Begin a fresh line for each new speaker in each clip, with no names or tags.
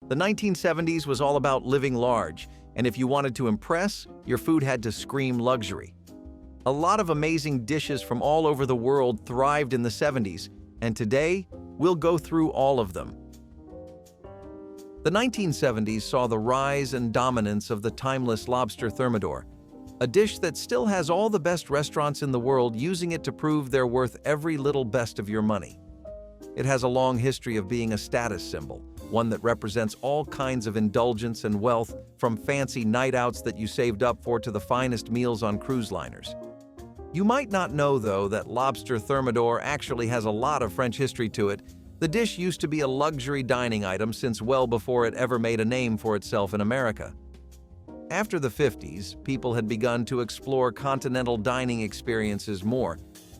The 1970s was all about living large, and if you wanted to impress, your food had to scream luxury. A lot of amazing dishes from all over the world thrived in the 70s, and today, we'll go through all of them. The 1970s saw the rise and dominance of the timeless lobster thermador, a dish that still has all the best restaurants in the world using it to prove they're worth every little best of your money. It has a long history of being a status symbol, one that represents all kinds of indulgence and wealth, from fancy night outs that you saved up for to the finest meals on cruise liners. You might not know, though, that lobster thermador actually has a lot of French history to it. The dish used to be a luxury dining item since well before it ever made a name for itself in America. After the 50s, people had begun to explore continental dining experiences more,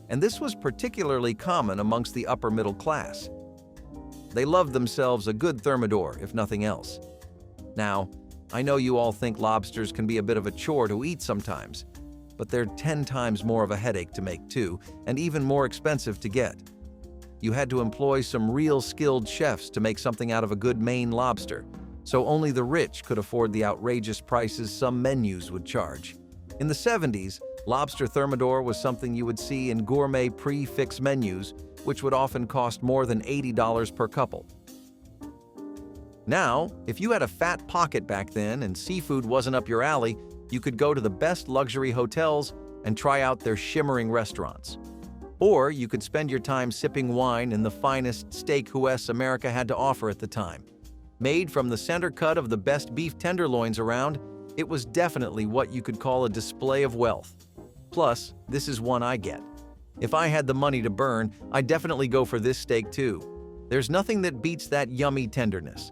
and this was particularly common amongst the upper middle class. They loved themselves a good thermador, if nothing else. Now, I know you all think lobsters can be a bit of a chore to eat sometimes, but they're 10 times more of a headache to make too, and even more expensive to get. You had to employ some real skilled chefs to make something out of a good Maine lobster, so only the rich could afford the outrageous prices some menus would charge. In the 70s, lobster thermador was something you would see in gourmet prix-fixe menus, which would often cost more than $80 per couple. Now, if you had a fat pocket back then and seafood wasn't up your alley, you could go to the best luxury hotels and try out their shimmering restaurants. Or you could spend your time sipping wine in the finest steakhouse America had to offer at the time. Made from the center cut of the best beef tenderloins around, it was definitely what you could call a display of wealth. Plus, this is one I get. If I had the money to burn, I'd definitely go for this steak too. There's nothing that beats that yummy tenderness.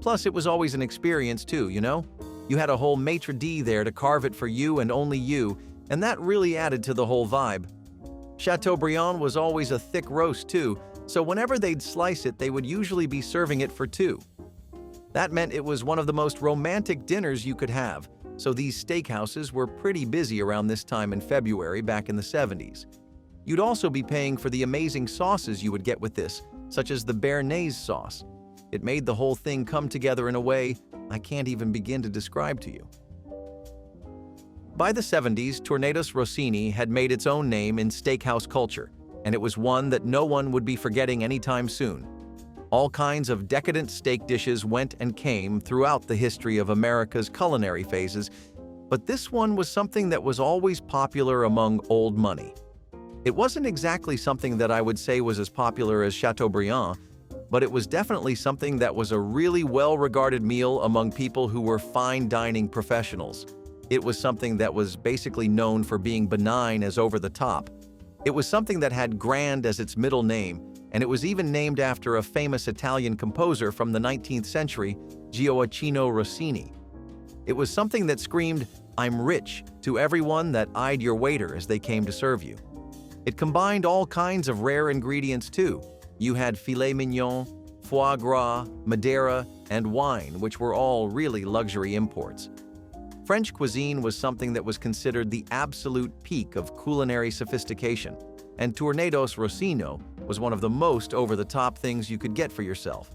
Plus, it was always an experience too, you know? You had a whole maitre d' there to carve it for you and only you, and that really added to the whole vibe. Chateaubriand was always a thick roast too, so whenever they'd slice it, they would usually be serving it for two. That meant it was one of the most romantic dinners you could have, so these steakhouses were pretty busy around this time in February back in the 70s. You'd also be paying for the amazing sauces you would get with this, such as the béarnaise sauce. It made the whole thing come together in a way I can't even begin to describe to you. By the 70s, Tournedos rossini had made its own name in steakhouse culture, and it was one that no one would be forgetting anytime soon. All kinds of decadent steak dishes went and came throughout the history of America's culinary phases, but this one was something that was always popular among old money. It wasn't exactly something that I would say was as popular as Chateaubriand, but it was definitely something that was a really well-regarded meal among people who were fine dining professionals. It was something that was basically known for being benign as over the top. It was something that had grand as its middle name, and it was even named after a famous Italian composer from the 19th century, Gioacchino Rossini. It was something that screamed, "I'm rich," to everyone that eyed your waiter as they came to serve you. It combined all kinds of rare ingredients too. You had filet mignon, foie gras, Madeira, and wine, which were all really luxury imports. French cuisine was something that was considered the absolute peak of culinary sophistication, and Tournedos rossini was one of the most over-the-top things you could get for yourself.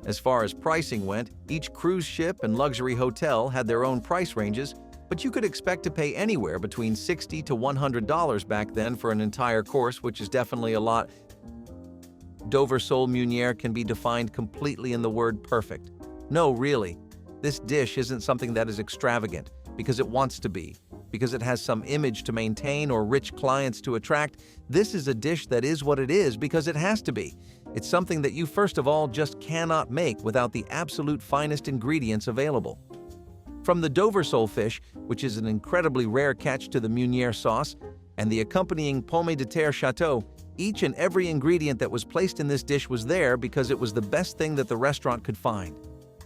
As far as pricing went, each cruise ship and luxury hotel had their own price ranges, but you could expect to pay anywhere between $60 to $100 back then for an entire course, which is definitely a lot. Dover sole meunière can be defined completely in the word perfect. No, really. This dish isn't something that is extravagant because it wants to be, because it has some image to maintain or rich clients to attract. This is a dish that is what it is because it has to be. It's something that you first of all just cannot make without the absolute finest ingredients available. From the Dover sole fish, which is an incredibly rare catch, to the meunière sauce, and the accompanying pomme de terre chateau, each and every ingredient that was placed in this dish was there because it was the best thing that the restaurant could find.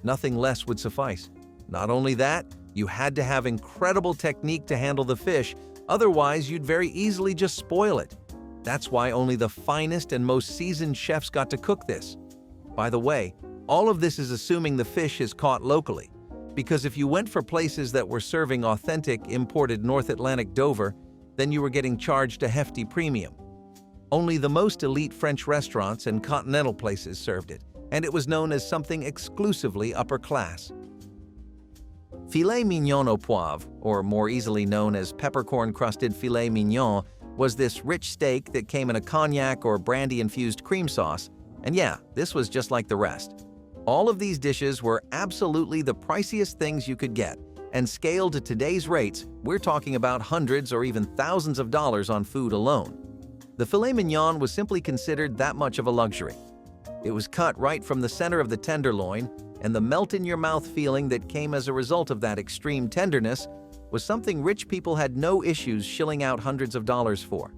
Nothing less would suffice. Not only that, you had to have incredible technique to handle the fish, otherwise you'd very easily just spoil it. That's why only the finest and most seasoned chefs got to cook this. By the way, all of this is assuming the fish is caught locally, because if you went for places that were serving authentic imported North Atlantic Dover, then you were getting charged a hefty premium. Only the most elite French restaurants and continental places served it, and it was known as something exclusively upper class. Filet mignon au poivre, or more easily known as peppercorn-crusted filet mignon, was this rich steak that came in a cognac or brandy-infused cream sauce, and yeah, this was just like the rest. All of these dishes were absolutely the priciest things you could get, and scaled to today's rates, we're talking about hundreds or even thousands of dollars on food alone. The filet mignon was simply considered that much of a luxury. It was cut right from the center of the tenderloin, and the melt-in-your-mouth feeling that came as a result of that extreme tenderness was something rich people had no issues shilling out hundreds of dollars for.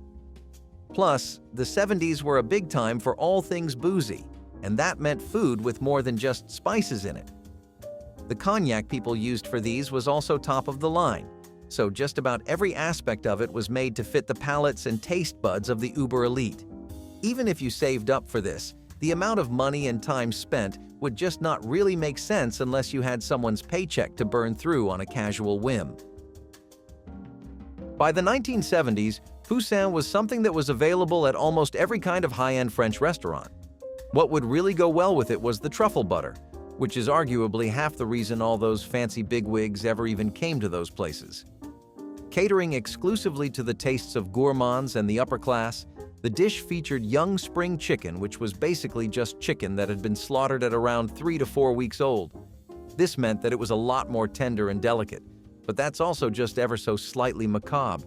Plus, the 70s were a big time for all things boozy, and that meant food with more than just spices in it. The cognac people used for these was also top of the line, so just about every aspect of it was made to fit the palates and taste buds of the uber elite. Even if you saved up for this, the amount of money and time spent would just not really make sense unless you had someone's paycheck to burn through on a casual whim. By the 1970s, poussin was something that was available at almost every kind of high-end French restaurant. What would really go well with it was the truffle butter, which is arguably half the reason all those fancy bigwigs ever even came to those places. Catering exclusively to the tastes of gourmands and the upper class, the dish featured young spring chicken, which was basically just chicken that had been slaughtered at around 3 to 4 weeks old. This meant that it was a lot more tender and delicate, but that's also just ever so slightly macabre.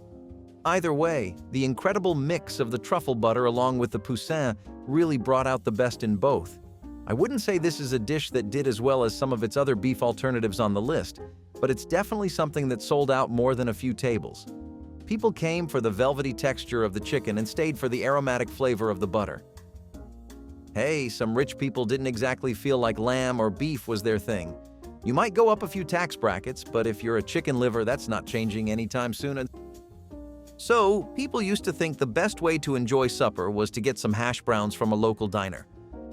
Either way, the incredible mix of the truffle butter along with the poussin really brought out the best in both. I wouldn't say this is a dish that did as well as some of its other beef alternatives on the list, but it's definitely something that sold out more than a few tables. People came for the velvety texture of the chicken and stayed for the aromatic flavor of the butter. Hey, some rich people didn't exactly feel like lamb or beef was their thing. You might go up a few tax brackets, but if you're a chicken liver, that's not changing anytime soon. So, people used to think the best way to enjoy supper was to get some hash browns from a local diner.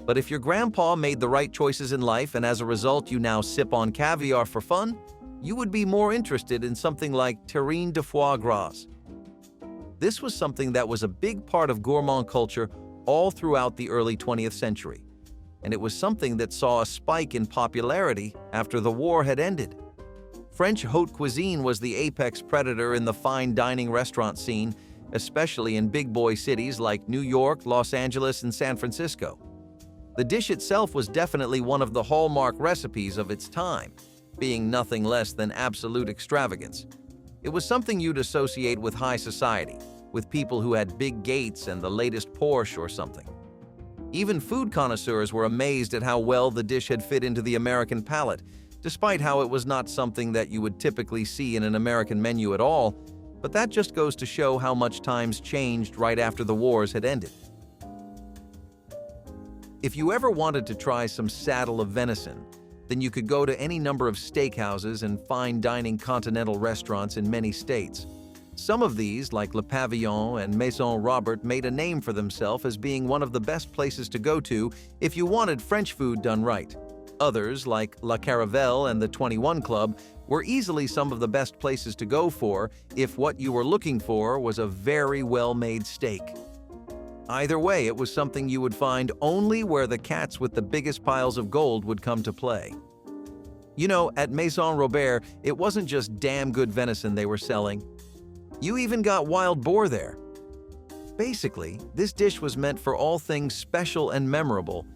But if your grandpa made the right choices in life and as a result you now sip on caviar for fun, you would be more interested in something like terrine de foie gras. This was something that was a big part of gourmand culture all throughout the early 20th century, and it was something that saw a spike in popularity after the war had ended. French haute cuisine was the apex predator in the fine dining restaurant scene, especially in big boy cities like New York, Los Angeles, and San Francisco. The dish itself was definitely one of the hallmark recipes of its time, being nothing less than absolute extravagance. It was something you'd associate with high society, with people who had big gates and the latest Porsche or something. Even food connoisseurs were amazed at how well the dish had fit into the American palate, despite how it was not something that you would typically see in an American menu at all, but that just goes to show how much times changed right after the wars had ended. If you ever wanted to try some saddle of venison, then you could go to any number of steakhouses and fine dining continental restaurants in many states. Some of these, like Le Pavillon and Maison Robert, made a name for themselves as being one of the best places to go to if you wanted French food done right. Others, like La Caravelle and the 21 Club, were easily some of the best places to go for if what you were looking for was a very well-made steak. Either way, it was something you would find only where the cats with the biggest piles of gold would come to play. You know, at Maison Robert, it wasn't just damn good venison they were selling. You even got wild boar there. Basically, this dish was meant for all things special and memorable,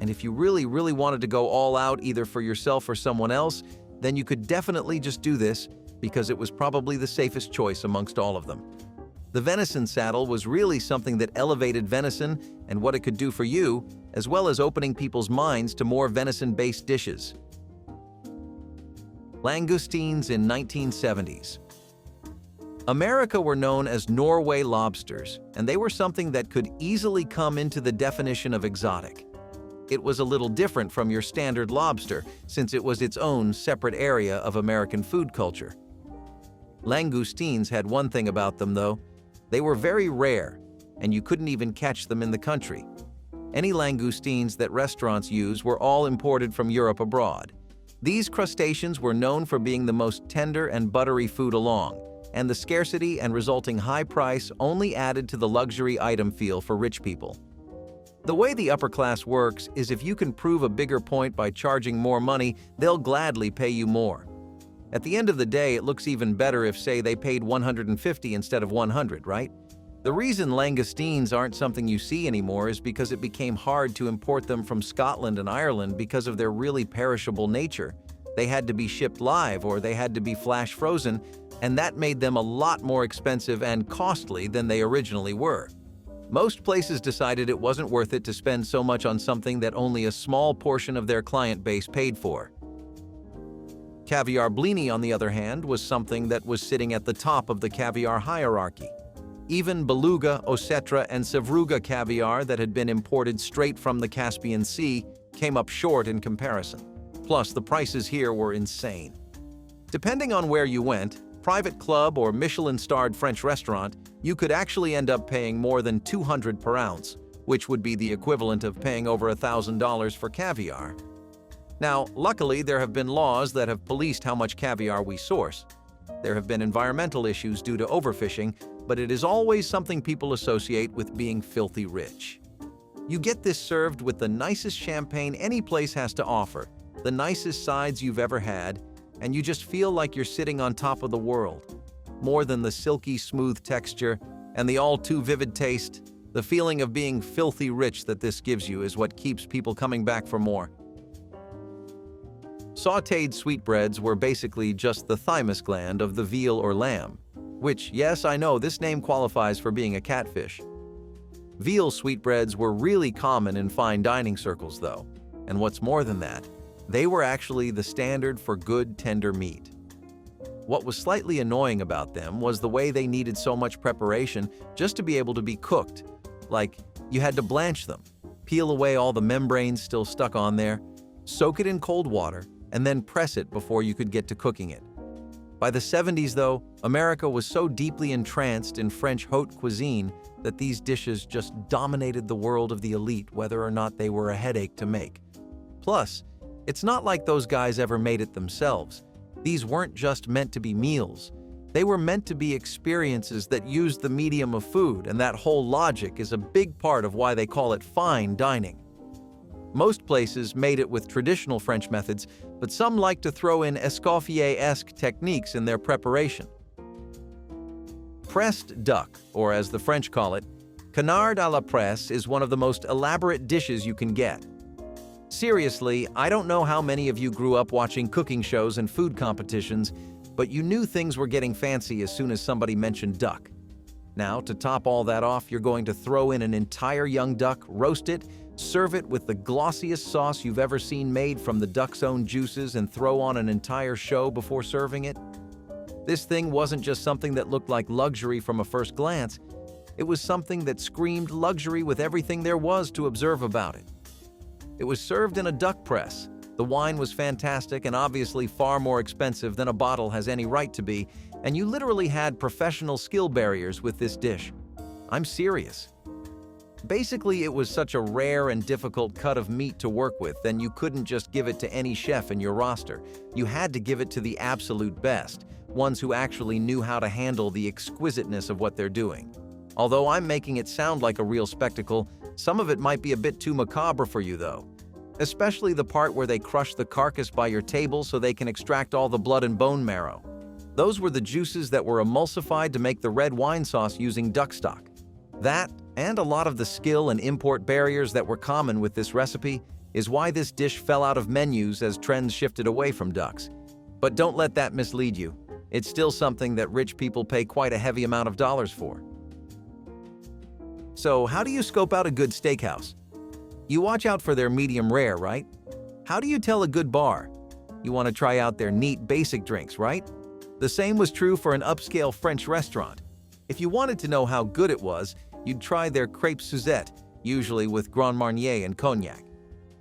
and if you really wanted to go all out either for yourself or someone else, then you could definitely just do this because it was probably the safest choice amongst all of them. The venison saddle was really something that elevated venison and what it could do for you, as well as opening people's minds to more venison-based dishes. Langoustines in 1970s. America were known as Norway lobsters, and they were something that could easily come into the definition of exotic. It was a little different from your standard lobster, since it was its own separate area of American food culture. Langoustines had one thing about them, though. They were very rare, and you couldn't even catch them in the country. Any langoustines that restaurants use were all imported from Europe abroad. These crustaceans were known for being the most tender and buttery food along, and the scarcity and resulting high price only added to the luxury item feel for rich people. The way the upper class works is if you can prove a bigger point by charging more money, they'll gladly pay you more. At the end of the day, it looks even better if, say, they paid 150 instead of 100, right? The reason langoustines aren't something you see anymore is because it became hard to import them from Scotland and Ireland because of their really perishable nature. They had to be shipped live or they had to be flash frozen, and that made them a lot more expensive and costly than they originally were. Most places decided it wasn't worth it to spend so much on something that only a small portion of their client base paid for. Caviar blini, on the other hand, was something that was sitting at the top of the caviar hierarchy. Even beluga, ossetra, and sevruga caviar that had been imported straight from the Caspian Sea came up short in comparison. Plus, the prices here were insane. Depending on where you went, private club or Michelin-starred French restaurant, you could actually end up paying more than $200 per ounce, which would be the equivalent of paying over $1,000 for caviar. Now, luckily, there have been laws that have policed how much caviar we source. There have been environmental issues due to overfishing, but it is always something people associate with being filthy rich. You get this served with the nicest champagne any place has to offer, the nicest sides you've ever had, and you just feel like you're sitting on top of the world. More than the silky smooth texture and the all-too-vivid taste, the feeling of being filthy rich that this gives you is what keeps people coming back for more. Sautéed sweetbreads were basically just the thymus gland of the veal or lamb, which, yes, I know this name qualifies for being a catfish. Veal sweetbreads were really common in fine dining circles, though, and what's more than that, they were actually the standard for good, tender meat. What was slightly annoying about them was the way they needed so much preparation just to be able to be cooked. Like, you had to blanch them, peel away all the membranes still stuck on there, soak it in cold water, and then press it before you could get to cooking it. By the 70s, though, America was so deeply entranced in French haute cuisine that these dishes just dominated the world of the elite, whether or not they were a headache to make. Plus, it's not like those guys ever made it themselves. These weren't just meant to be meals. They were meant to be experiences that used the medium of food, and that whole logic is a big part of why they call it fine dining. Most places made it with traditional French methods, but some like to throw in escoffier-esque techniques in their preparation. Pressed duck, or as the French call it, canard à la presse, is one of the most elaborate dishes you can get. Seriously, I don't know how many of you grew up watching cooking shows and food competitions, but you knew things were getting fancy as soon as somebody mentioned duck. Now, to top all that off, you're going to throw in an entire young duck, roast it, serve it with the glossiest sauce you've ever seen made from the duck's own juices, and throw on an entire show before serving it. This thing wasn't just something that looked like luxury from a first glance. It was something that screamed luxury with everything there was to observe about it. It was served in a duck press. The wine was fantastic and obviously far more expensive than a bottle has any right to be, and you literally had professional skill barriers with this dish. I'm serious. Basically, it was such a rare and difficult cut of meat to work with, and you couldn't just give it to any chef in your roster. You had to give it to the absolute best, ones who actually knew how to handle the exquisiteness of what they're doing. Although I'm making it sound like a real spectacle, some of it might be a bit too macabre for you, though. Especially the part where they crush the carcass by your table so they can extract all the blood and bone marrow. Those were the juices that were emulsified to make the red wine sauce using duck stock. That, and a lot of the skill and import barriers that were common with this recipe, is why this dish fell out of menus as trends shifted away from ducks. But don't let that mislead you. It's still something that rich people pay quite a heavy amount of dollars for. So, how do you scope out a good steakhouse? You watch out for their medium rare, right? How do you tell a good bar? You want to try out their neat basic drinks, right? The same was true for an upscale French restaurant. If you wanted to know how good it was, you'd try their crêpes suzette, usually with Grand Marnier and cognac.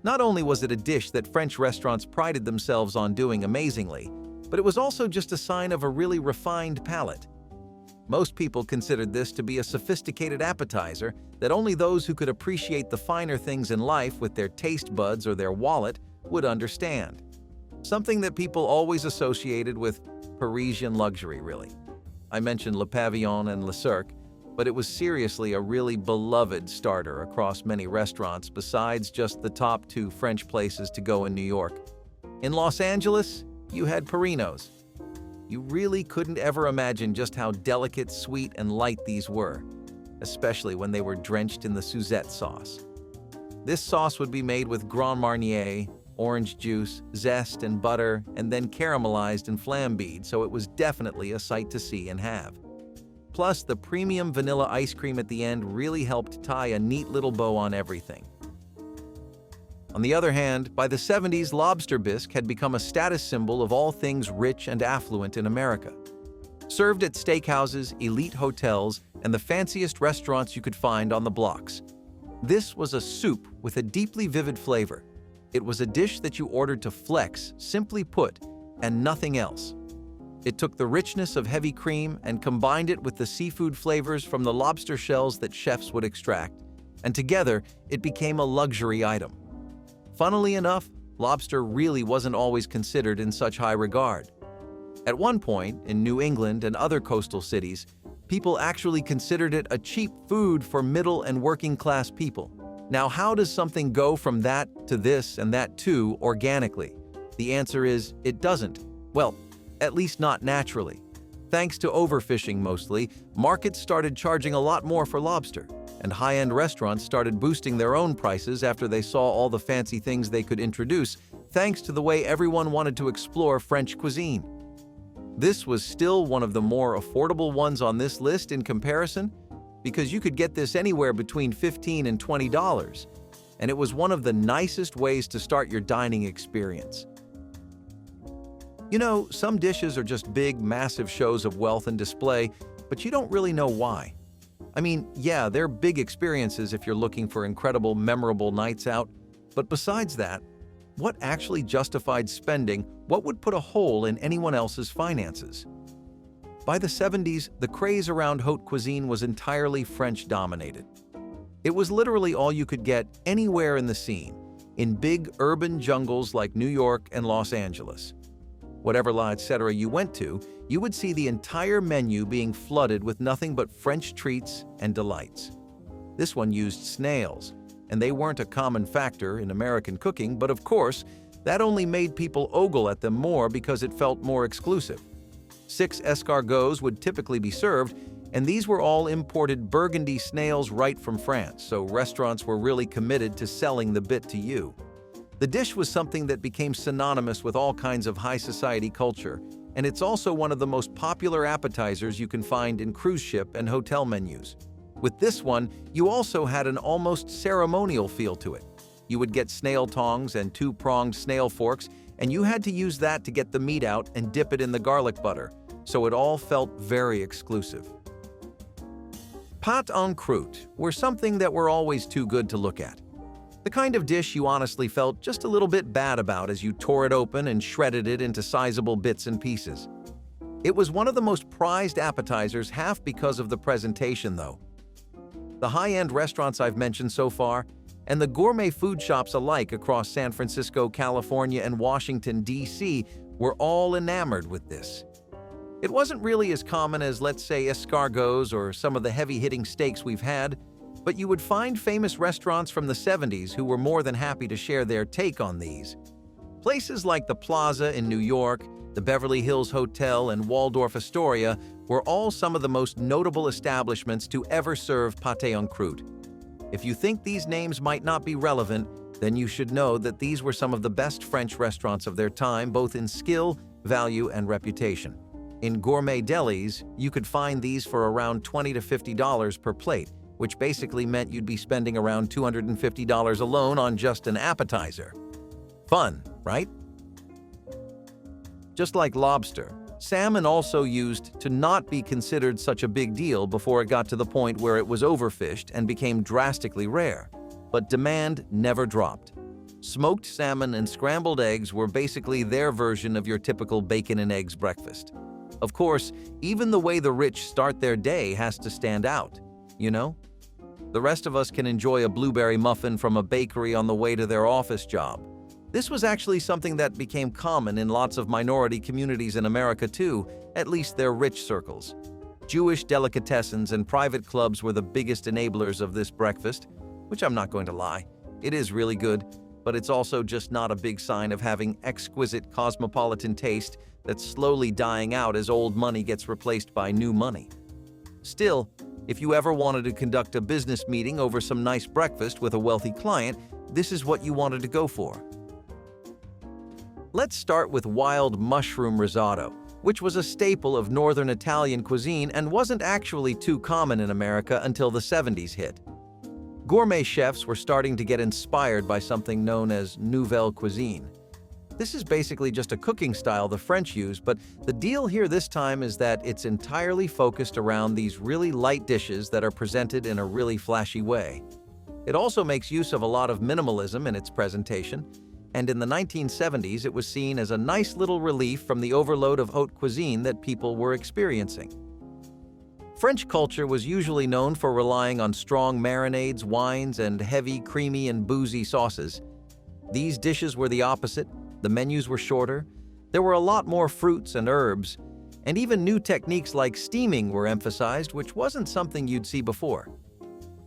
Not only was it a dish that French restaurants prided themselves on doing amazingly, but it was also just a sign of a really refined palate. Most people considered this to be a sophisticated appetizer that only those who could appreciate the finer things in life with their taste buds or their wallet would understand. Something that people always associated with Parisian luxury, really. I mentioned Le Pavillon and Le Cirque, but it was seriously a really beloved starter across many restaurants besides just the top two French places to go in New York. In Los Angeles, you had Perinos. You really couldn't ever imagine just how delicate, sweet, and light these were, especially when they were drenched in the suzette sauce. This sauce would be made with Grand Marnier, orange juice, zest, and butter, and then caramelized and flambéed, so it was definitely a sight to see and have. Plus, the premium vanilla ice cream at the end really helped tie a neat little bow on everything. On the other hand, by the 70s, lobster bisque had become a status symbol of all things rich and affluent in America. Served at steakhouses, elite hotels, and the fanciest restaurants you could find on the blocks. This was a soup with a deeply vivid flavor. It was a dish that you ordered to flex, simply put, and nothing else. It took the richness of heavy cream and combined it with the seafood flavors from the lobster shells that chefs would extract, and together it became a luxury item. Funnily enough, lobster really wasn't always considered in such high regard. At one point, in New England and other coastal cities, people actually considered it a cheap food for middle and working class people. Now, how does something go from that to this and that too organically? The answer is, it doesn't. Well, at least not naturally. Thanks to overfishing mostly, markets started charging a lot more for lobster, and high-end restaurants started boosting their own prices after they saw all the fancy things they could introduce, thanks to the way everyone wanted to explore French cuisine. This was still one of the more affordable ones on this list in comparison, because you could get this anywhere between $15 and $20, and it was one of the nicest ways to start your dining experience. You know, some dishes are just big, massive shows of wealth and display, but you don't really know why. I mean, yeah, they're big experiences if you're looking for incredible, memorable nights out, but besides that, what actually justified spending what would put a hole in anyone else's finances? By the 70s, the craze around haute cuisine was entirely French-dominated. It was literally all you could get anywhere in the scene, in big urban jungles like New York and Los Angeles. Whatever la etc. you went to, you would see the entire menu being flooded with nothing but French treats and delights. This one used snails, and they weren't a common factor in American cooking, but of course, that only made people ogle at them more because it felt more exclusive. 6 escargots would typically be served, and these were all imported Burgundy snails right from France, so restaurants were really committed to selling the bit to you. The dish was something that became synonymous with all kinds of high society culture, and it's also one of the most popular appetizers you can find in cruise ship and hotel menus. With this one, you also had an almost ceremonial feel to it. You would get snail tongs and 2-pronged snail forks, and you had to use that to get the meat out and dip it in the garlic butter, so it all felt very exclusive. Pâté en croûte were something that were always too good to look at. The kind of dish you honestly felt just a little bit bad about as you tore it open and shredded it into sizable bits and pieces. It was one of the most prized appetizers, half because of the presentation though. The high-end restaurants I've mentioned so far, and the gourmet food shops alike across San Francisco, California, and Washington, D.C. were all enamored with this. It wasn't really as common as, let's say, escargots or some of the heavy-hitting steaks we've had, but you would find famous restaurants from the 70s who were more than happy to share their take on these. Places like the Plaza in New York, the Beverly Hills Hotel, and Waldorf Astoria were all some of the most notable establishments to ever serve pâté en croûte. If you think these names might not be relevant, then you should know that these were some of the best French restaurants of their time, both in skill, value, and reputation. In gourmet delis, you could find these for around $20 to $50 per plate, which basically meant you'd be spending around $250 alone on just an appetizer. Fun, right? Just like lobster, salmon also used to not be considered such a big deal before it got to the point where it was overfished and became drastically rare. But demand never dropped. Smoked salmon and scrambled eggs were basically their version of your typical bacon and eggs breakfast. Of course, even the way the rich start their day has to stand out, you know? The rest of us can enjoy a blueberry muffin from a bakery on the way to their office job. This was actually something that became common in lots of minority communities in America too, at least their rich circles. Jewish delicatessens and private clubs were the biggest enablers of this breakfast, which I'm not going to lie, it is really good, but it's also just not a big sign of having exquisite cosmopolitan taste that's slowly dying out as old money gets replaced by new money. Still, if you ever wanted to conduct a business meeting over some nice breakfast with a wealthy client, this is what you wanted to go for. Let's start with wild mushroom risotto, which was a staple of northern Italian cuisine and wasn't actually too common in America until the 70s hit. Gourmet chefs were starting to get inspired by something known as nouvelle cuisine. This is basically just a cooking style the French use, but the deal here this time is that it's entirely focused around these really light dishes that are presented in a really flashy way. It also makes use of a lot of minimalism in its presentation, and in the 1970s it was seen as a nice little relief from the overload of haute cuisine that people were experiencing. French culture was usually known for relying on strong marinades, wines, and heavy, creamy, and boozy sauces. These dishes were the opposite. The menus were shorter, there were a lot more fruits and herbs, and even new techniques like steaming were emphasized, which wasn't something you'd see before.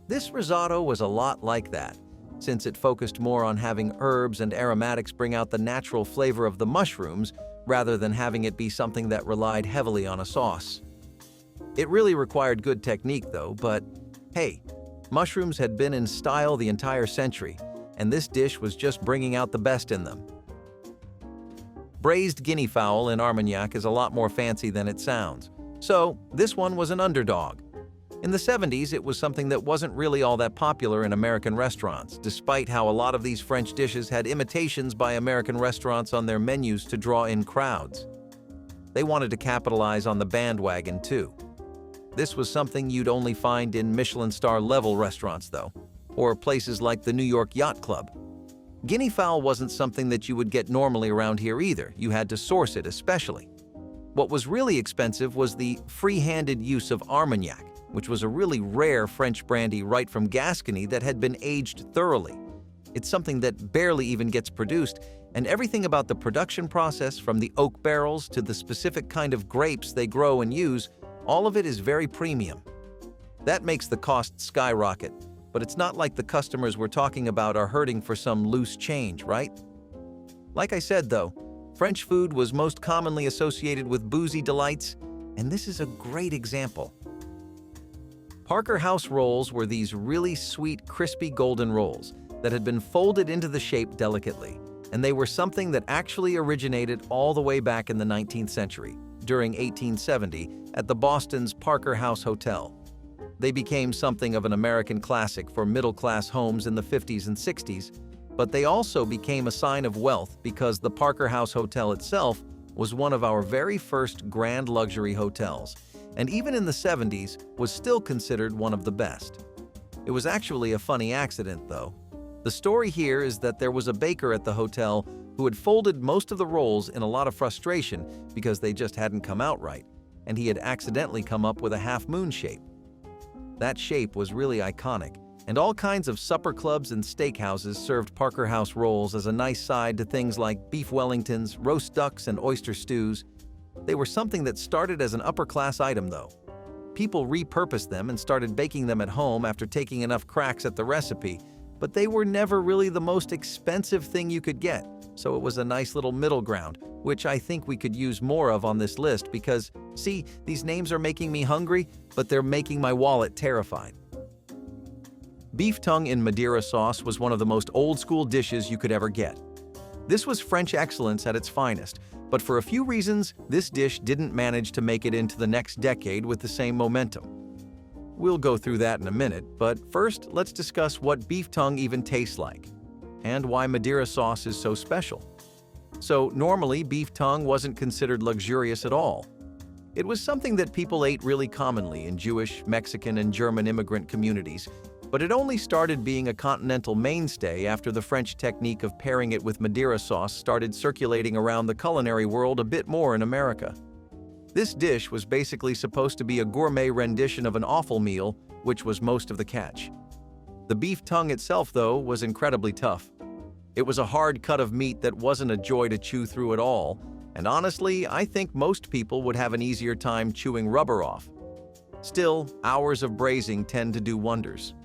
This risotto was a lot like that, since it focused more on having herbs and aromatics bring out the natural flavor of the mushrooms rather than having it be something that relied heavily on a sauce. It really required good technique though, but hey, mushrooms had been in style the entire century, and this dish was just bringing out the best in them. Braised guinea fowl in Armagnac is a lot more fancy than it sounds, so this one was an underdog. In the 70s, it was something that wasn't really all that popular in American restaurants, despite how a lot of these French dishes had imitations by American restaurants on their menus to draw in crowds. They wanted to capitalize on the bandwagon too. This was something you'd only find in Michelin star level restaurants though, or places like the New York Yacht Club. Guinea fowl wasn't something that you would get normally around here either, you had to source it especially. What was really expensive was the free-handed use of Armagnac, which was a really rare French brandy right from Gascony that had been aged thoroughly. It's something that barely even gets produced, and everything about the production process, from the oak barrels to the specific kind of grapes they grow and use, all of it is very premium. That makes the cost skyrocket. But it's not like the customers we're talking about are hurting for some loose change, right? Like I said though, French food was most commonly associated with boozy delights, and this is a great example. Parker House rolls were these really sweet, crispy golden rolls that had been folded into the shape delicately, and they were something that actually originated all the way back in the 19th century, during 1870, at the Boston's Parker House Hotel. They became something of an American classic for middle-class homes in the 50s and 60s, but they also became a sign of wealth because the Parker House Hotel itself was one of our very first grand luxury hotels, and even in the 70s was still considered one of the best. It was actually a funny accident, though. The story here is that there was a baker at the hotel who had folded most of the rolls in a lot of frustration because they just hadn't come out right, and he had accidentally come up with a half-moon shape. That shape was really iconic, and all kinds of supper clubs and steakhouses served Parker House rolls as a nice side to things like beef Wellingtons, roast ducks, and oyster stews. They were something that started as an upper-class item, though. People repurposed them and started baking them at home after taking enough cracks at the recipe, but they were never really the most expensive thing you could get, so it was a nice little middle ground, which I think we could use more of on this list because, see, these names are making me hungry, but they're making my wallet terrified. Beef tongue in Madeira sauce was one of the most old-school dishes you could ever get. This was French excellence at its finest, but for a few reasons, this dish didn't manage to make it into the next decade with the same momentum. We'll go through that in a minute, but first, let's discuss what beef tongue even tastes like, and why Madeira sauce is so special. So normally, beef tongue wasn't considered luxurious at all. It was something that people ate really commonly in Jewish, Mexican, and German immigrant communities, but it only started being a continental mainstay after the French technique of pairing it with Madeira sauce started circulating around the culinary world a bit more in America. This dish was basically supposed to be a gourmet rendition of an offal meal, which was most of the catch. The beef tongue itself, though, was incredibly tough. It was a hard cut of meat that wasn't a joy to chew through at all, and honestly, I think most people would have an easier time chewing rubber off. Still, hours of braising tend to do wonders.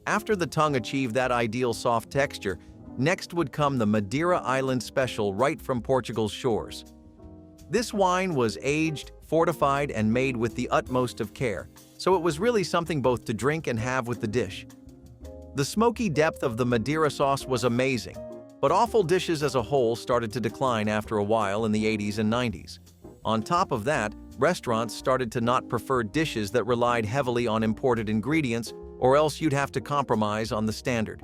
After the tongue achieved that ideal soft texture, next would come the Madeira Island Special right from Portugal's shores. This wine was aged, fortified, and made with the utmost of care, so it was really something both to drink and have with the dish. The smoky depth of the Madeira sauce was amazing, but awful dishes as a whole started to decline after a while in the 80s and 90s. On top of that, restaurants started to not prefer dishes that relied heavily on imported ingredients, or else you'd have to compromise on the standard.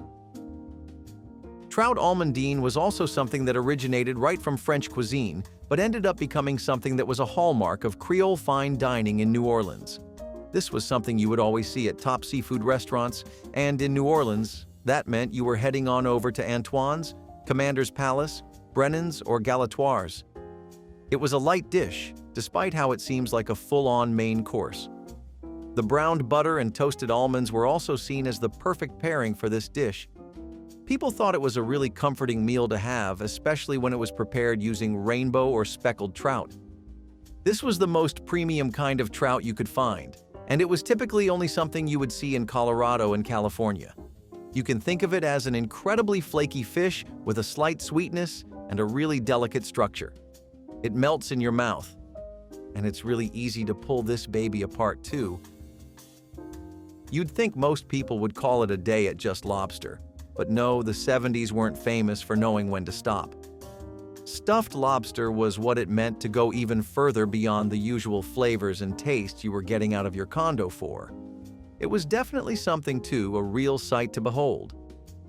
Trout almondine was also something that originated right from French cuisine, but ended up becoming something that was a hallmark of Creole fine dining in New Orleans. This was something you would always see at top seafood restaurants, and in New Orleans, that meant you were heading on over to Antoine's, Commander's Palace, Brennan's, or Galatoire's. It was a light dish, despite how it seems like a full-on main course. The browned butter and toasted almonds were also seen as the perfect pairing for this dish. People thought it was a really comforting meal to have, especially when it was prepared using rainbow or speckled trout. This was the most premium kind of trout you could find, and it was typically only something you would see in Colorado and California. You can think of it as an incredibly flaky fish with a slight sweetness and a really delicate structure. It melts in your mouth, and it's really easy to pull this baby apart too. You'd think most people would call it a day at just lobster, but no, the 70s weren't famous for knowing when to stop. Stuffed lobster was what it meant to go even further beyond the usual flavors and tastes you were getting out of your condo for. It was definitely something too, a real sight to behold.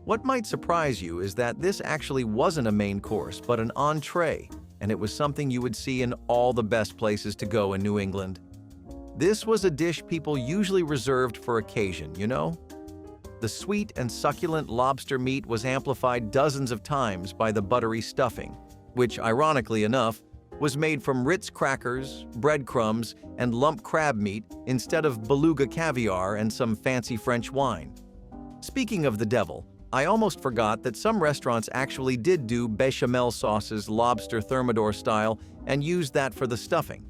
What might surprise you is that this actually wasn't a main course, but an entree, and it was something you would see in all the best places to go in New England. This was a dish people usually reserved for occasion, you know? The sweet and succulent lobster meat was amplified dozens of times by the buttery stuffing, which, ironically enough, was made from Ritz crackers, breadcrumbs, and lump crab meat instead of beluga caviar and some fancy French wine. Speaking of the devil, I almost forgot that some restaurants actually did do bechamel sauces lobster thermador style and used that for the stuffing.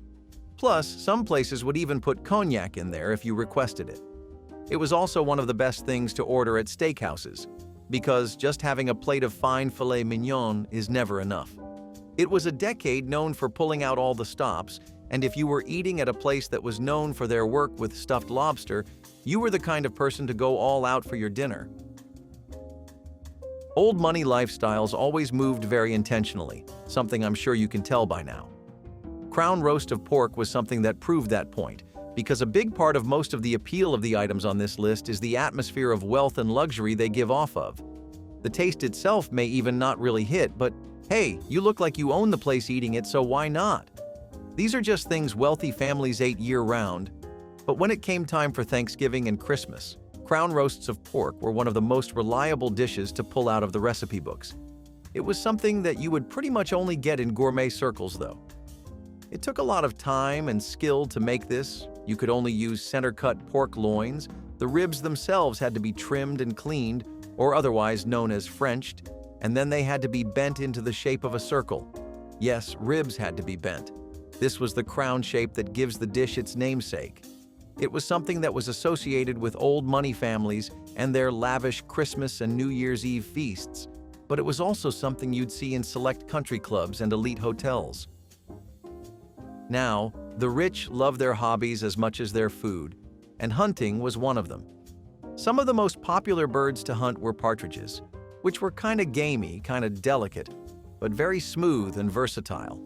Plus, some places would even put cognac in there if you requested it. It was also one of the best things to order at steakhouses, because just having a plate of fine filet mignon is never enough. It was a decade known for pulling out all the stops, and if you were eating at a place that was known for their work with stuffed lobster, you were the kind of person to go all out for your dinner. Old money lifestyles always moved very intentionally, something I'm sure you can tell by now. Crown roast of pork was something that proved that point, because a big part of most of the appeal of the items on this list is the atmosphere of wealth and luxury they give off of. The taste itself may even not really hit, but hey, you look like you own the place eating it, so why not? These are just things wealthy families ate year-round. But when it came time for Thanksgiving and Christmas, crown roasts of pork were one of the most reliable dishes to pull out of the recipe books. It was something that you would pretty much only get in gourmet circles, though. It took a lot of time and skill to make this. You could only use center-cut pork loins. The ribs themselves had to be trimmed and cleaned, or otherwise known as Frenched, and then they had to be bent into the shape of a circle. Yes, ribs had to be bent. This was the crown shape that gives the dish its namesake. It was something that was associated with old money families and their lavish Christmas and New Year's Eve feasts, but it was also something you'd see in select country clubs and elite hotels. Now, the rich love their hobbies as much as their food, and hunting was one of them. Some of the most popular birds to hunt were partridges, which were kinda gamey, kinda delicate, but very smooth and versatile.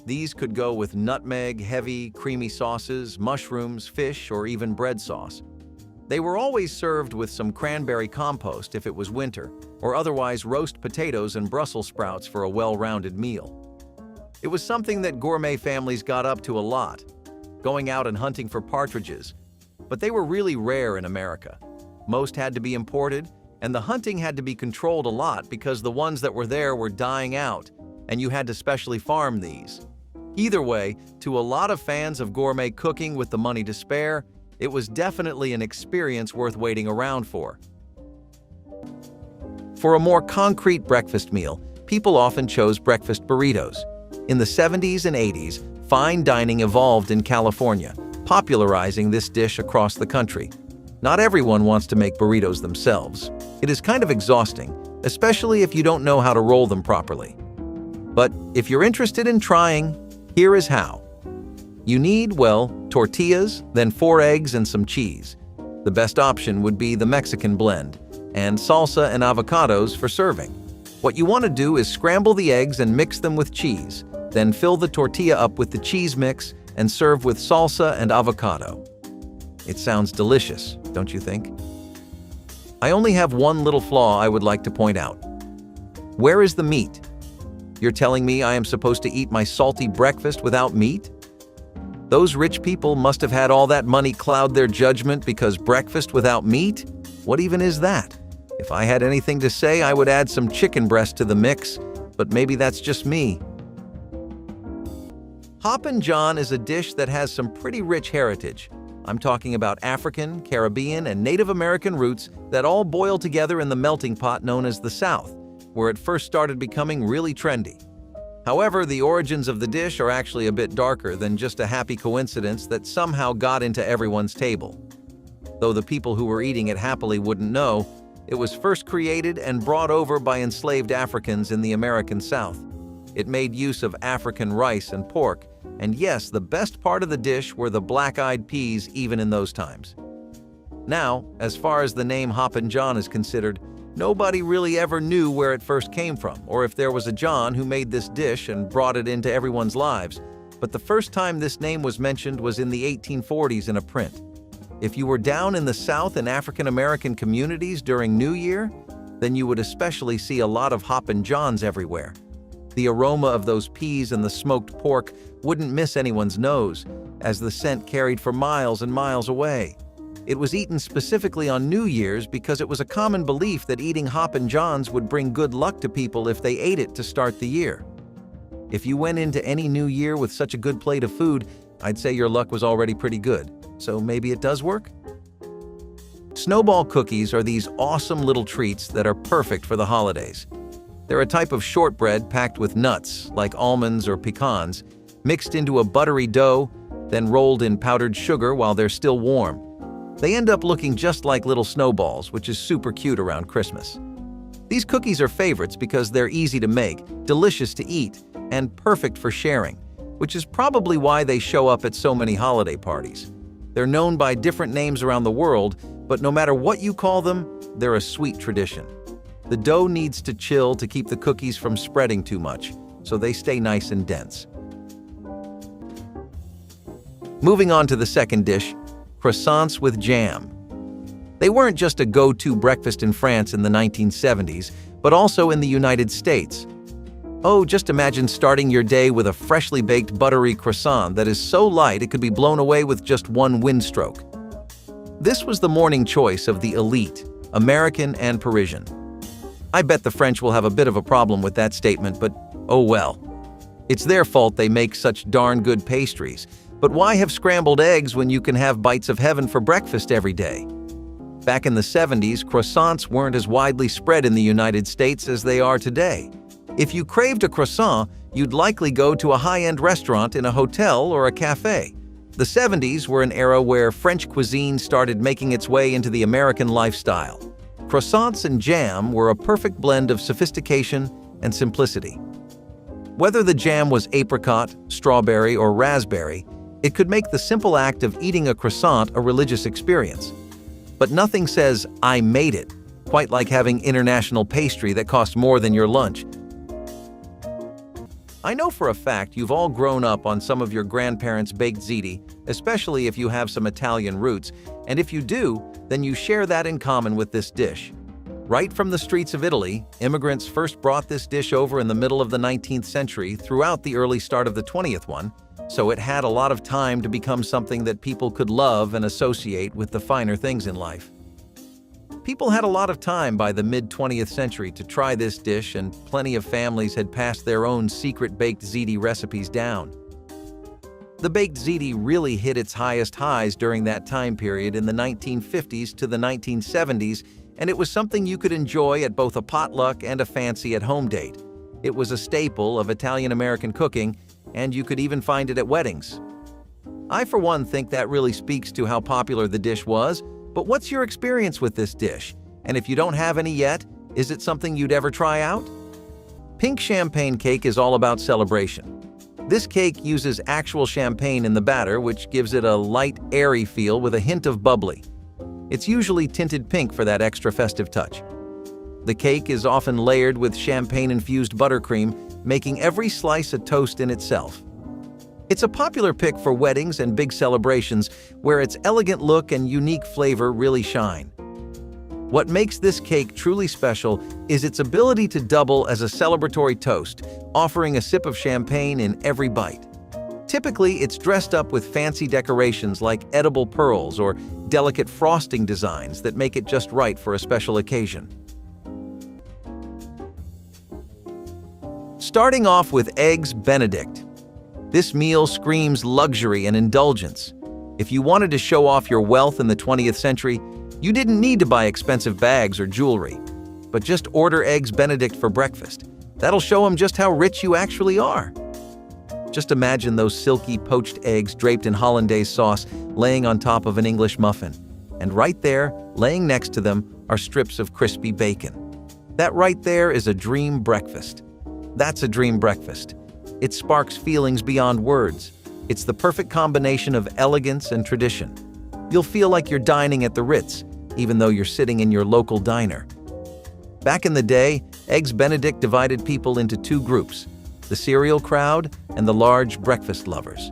These could go with nutmeg, heavy, creamy sauces, mushrooms, fish, or even bread sauce. They were always served with some cranberry compost if it was winter, or otherwise roast potatoes and Brussels sprouts for a well-rounded meal. It was something that gourmet families got up to a lot, going out and hunting for partridges, but they were really rare in America. Most had to be imported, and the hunting had to be controlled a lot because the ones that were there were dying out, and you had to specially farm these. Either way, to a lot of fans of gourmet cooking with the money to spare, it was definitely an experience worth waiting around for. For a more concrete breakfast meal, people often chose breakfast burritos. In the 70s and 80s, fine dining evolved in California, popularizing this dish across the country. Not everyone wants to make burritos themselves. It is kind of exhausting, especially if you don't know how to roll them properly. But if you're interested in trying, here is how. You need, well, tortillas, then 4 eggs and some cheese. The best option would be the Mexican blend, and salsa and avocados for serving. What you want to do is scramble the eggs and mix them with cheese, then fill the tortilla up with the cheese mix and serve with salsa and avocado. It sounds delicious, don't you think? I only have one little flaw I would like to point out. Where is the meat? You're telling me I am supposed to eat my salty breakfast without meat? Those rich people must have had all that money cloud their judgment because breakfast without meat? What even is that? If I had anything to say, I would add some chicken breast to the mix, but maybe that's just me. Hoppin John is a dish that has some pretty rich heritage. I'm talking about African, Caribbean, and Native American roots that all boil together in the melting pot known as the South, where it first started becoming really trendy. However, the origins of the dish are actually a bit darker than just a happy coincidence that somehow got into everyone's table. Though the people who were eating it happily wouldn't know, it was first created and brought over by enslaved Africans in the American South. It made use of African rice and pork, and yes, the best part of the dish were the black-eyed peas even in those times. Now, as far as the name Hoppin John is considered, nobody really ever knew where it first came from, or if there was a John who made this dish and brought it into everyone's lives, but the first time this name was mentioned was in the 1840s in a print. If you were down in the South and African American communities during New Year, then you would especially see a lot of Hoppin Johns everywhere. The aroma of those peas and the smoked pork wouldn't miss anyone's nose, as the scent carried for miles and miles away. It was eaten specifically on New Year's because it was a common belief that eating Hoppin Johns would bring good luck to people if they ate it to start the year. If you went into any new year with such a good plate of food, I'd say your luck was already pretty good. So maybe it does work? Snowball cookies are these awesome little treats that are perfect for the holidays. They're a type of shortbread packed with nuts, like almonds or pecans, mixed into a buttery dough, then rolled in powdered sugar while they're still warm. They end up looking just like little snowballs, which is super cute around Christmas. These cookies are favorites because they're easy to make, delicious to eat, and perfect for sharing, which is probably why they show up at so many holiday parties. They're known by different names around the world, but no matter what you call them, they're a sweet tradition. The dough needs to chill to keep the cookies from spreading too much, so they stay nice and dense. Moving on to the second dish, croissants with jam. They weren't just a go-to breakfast in France in the 1970s, but also in the United States. Oh, just imagine starting your day with a freshly baked buttery croissant that is so light it could be blown away with just one windstroke. This was the morning choice of the elite, American and Parisian. I bet the French will have a bit of a problem with that statement, but oh well. It's their fault they make such darn good pastries, but why have scrambled eggs when you can have bites of heaven for breakfast every day? Back in the 70s, croissants weren't as widely spread in the United States as they are today. If you craved a croissant, you'd likely go to a high-end restaurant in a hotel or a cafe. The 70s were an era where French cuisine started making its way into the American lifestyle. Croissants and jam were a perfect blend of sophistication and simplicity. Whether the jam was apricot, strawberry, or raspberry, it could make the simple act of eating a croissant a religious experience. But nothing says, "I made it," quite like having international pastry that costs more than your lunch. I know for a fact you've all grown up on some of your grandparents' baked ziti, especially if you have some Italian roots, and if you do, then you share that in common with this dish. Right from the streets of Italy, immigrants first brought this dish over in the middle of the 19th century throughout the early start of the 20th one, so it had a lot of time to become something that people could love and associate with the finer things in life. People had a lot of time by the mid-20th century to try this dish, and plenty of families had passed their own secret baked ziti recipes down. The baked ziti really hit its highest highs during that time period in the 1950s to the 1970s, and it was something you could enjoy at both a potluck and a fancy at-home date. It was a staple of Italian-American cooking, and you could even find it at weddings. I, for one, think that really speaks to how popular the dish was, but what's your experience with this dish? And if you don't have any yet, is it something you'd ever try out? Pink champagne cake is all about celebration. This cake uses actual champagne in the batter, which gives it a light, airy feel with a hint of bubbly. It's usually tinted pink for that extra festive touch. The cake is often layered with champagne-infused buttercream, making every slice a toast in itself. It's a popular pick for weddings and big celebrations, where its elegant look and unique flavor really shine. What makes this cake truly special is its ability to double as a celebratory toast, offering a sip of champagne in every bite. Typically, it's dressed up with fancy decorations like edible pearls or delicate frosting designs that make it just right for a special occasion. Starting off with Eggs Benedict. This meal screams luxury and indulgence. If you wanted to show off your wealth in the 20th century, you didn't need to buy expensive bags or jewelry, but just order Eggs Benedict for breakfast. That'll show them just how rich you actually are. Just imagine those silky poached eggs draped in hollandaise sauce laying on top of an English muffin. And right there, laying next to them, are strips of crispy bacon. That right there is a dream breakfast. That's a dream breakfast. It sparks feelings beyond words. It's the perfect combination of elegance and tradition. You'll feel like you're dining at the Ritz, even though you're sitting in your local diner. Back in the day, Eggs Benedict divided people into two groups, the cereal crowd and the large breakfast lovers.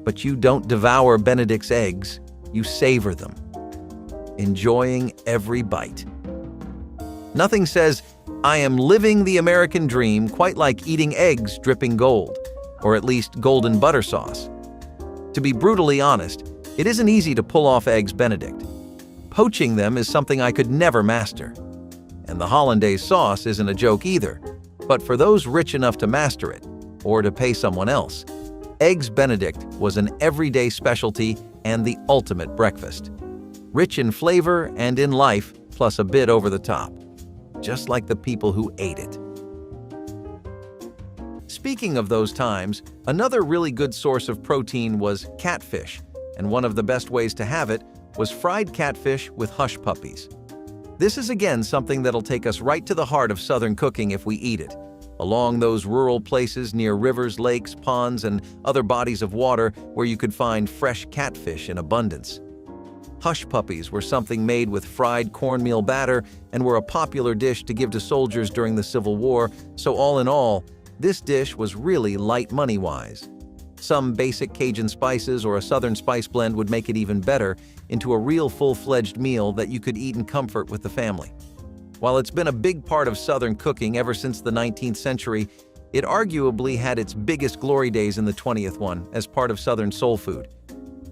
But you don't devour Benedict's eggs, you savor them, enjoying every bite. Nothing says, "I am living the American dream," quite like eating eggs dripping gold, or at least golden butter sauce. To be brutally honest, it isn't easy to pull off Eggs Benedict. Poaching them is something I could never master. And the hollandaise sauce isn't a joke either. But for those rich enough to master it, or to pay someone else, Eggs Benedict was an everyday specialty and the ultimate breakfast. Rich in flavor and in life, plus a bit over the top. Just like the people who ate it. Speaking of those times, another really good source of protein was catfish, and one of the best ways to have it was fried catfish with hush puppies. This is again something that'll take us right to the heart of Southern cooking if we eat it, along those rural places near rivers, lakes, ponds, and other bodies of water where you could find fresh catfish in abundance. Hush puppies were something made with fried cornmeal batter and were a popular dish to give to soldiers during the Civil War, so all in all, this dish was really light money-wise. Some basic Cajun spices or a Southern spice blend would make it even better into a real full-fledged meal that you could eat in comfort with the family. While it's been a big part of Southern cooking ever since the 19th century, it arguably had its biggest glory days in the 20th one as part of Southern soul food.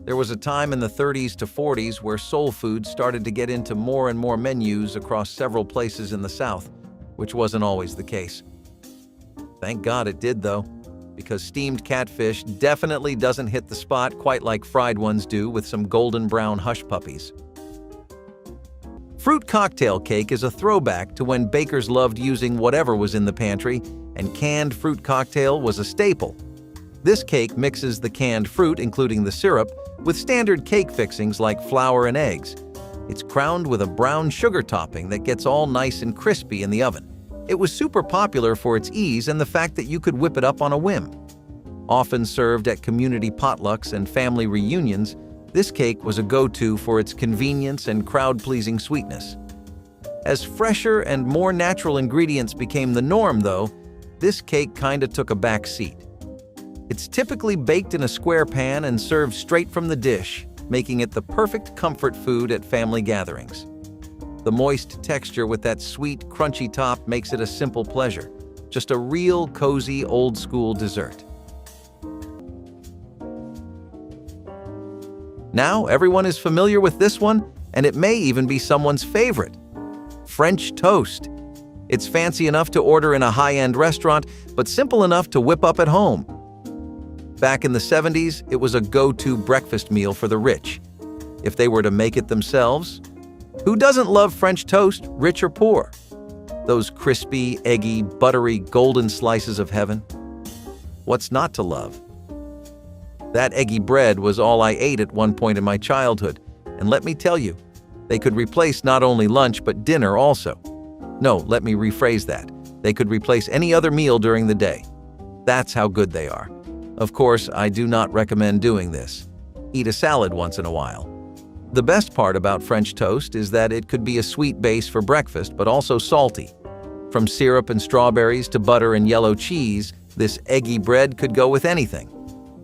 There was a time in the 30s to 40s where soul food started to get into more and more menus across several places in the South, which wasn't always the case. Thank God it did, though, because steamed catfish definitely doesn't hit the spot quite like fried ones do with some golden brown hush puppies. Fruit cocktail cake is a throwback to when bakers loved using whatever was in the pantry, and canned fruit cocktail was a staple. This cake mixes the canned fruit, including the syrup, with standard cake fixings like flour and eggs. It's crowned with a brown sugar topping that gets all nice and crispy in the oven. It was super popular for its ease and the fact that you could whip it up on a whim. Often served at community potlucks and family reunions, this cake was a go-to for its convenience and crowd-pleasing sweetness. As fresher and more natural ingredients became the norm, though, this cake kinda took a back seat. It's typically baked in a square pan and served straight from the dish, making it the perfect comfort food at family gatherings. The moist texture with that sweet, crunchy top makes it a simple pleasure, just a real cozy, old-school dessert. Now, everyone is familiar with this one, and it may even be someone's favorite. French toast. It's fancy enough to order in a high-end restaurant, but simple enough to whip up at home. Back in the 70s, it was a go-to breakfast meal for the rich. If they were to make it themselves, who doesn't love French toast, rich or poor? Those crispy, eggy, buttery, golden slices of heaven. What's not to love? That eggy bread was all I ate at one point in my childhood, and let me tell you, they could replace not only lunch but dinner also. No, let me rephrase that. They could replace any other meal during the day. That's how good they are. Of course, I do not recommend doing this. Eat a salad once in a while. The best part about French toast is that it could be a sweet base for breakfast, but also salty. From syrup and strawberries to butter and yellow cheese, this eggy bread could go with anything.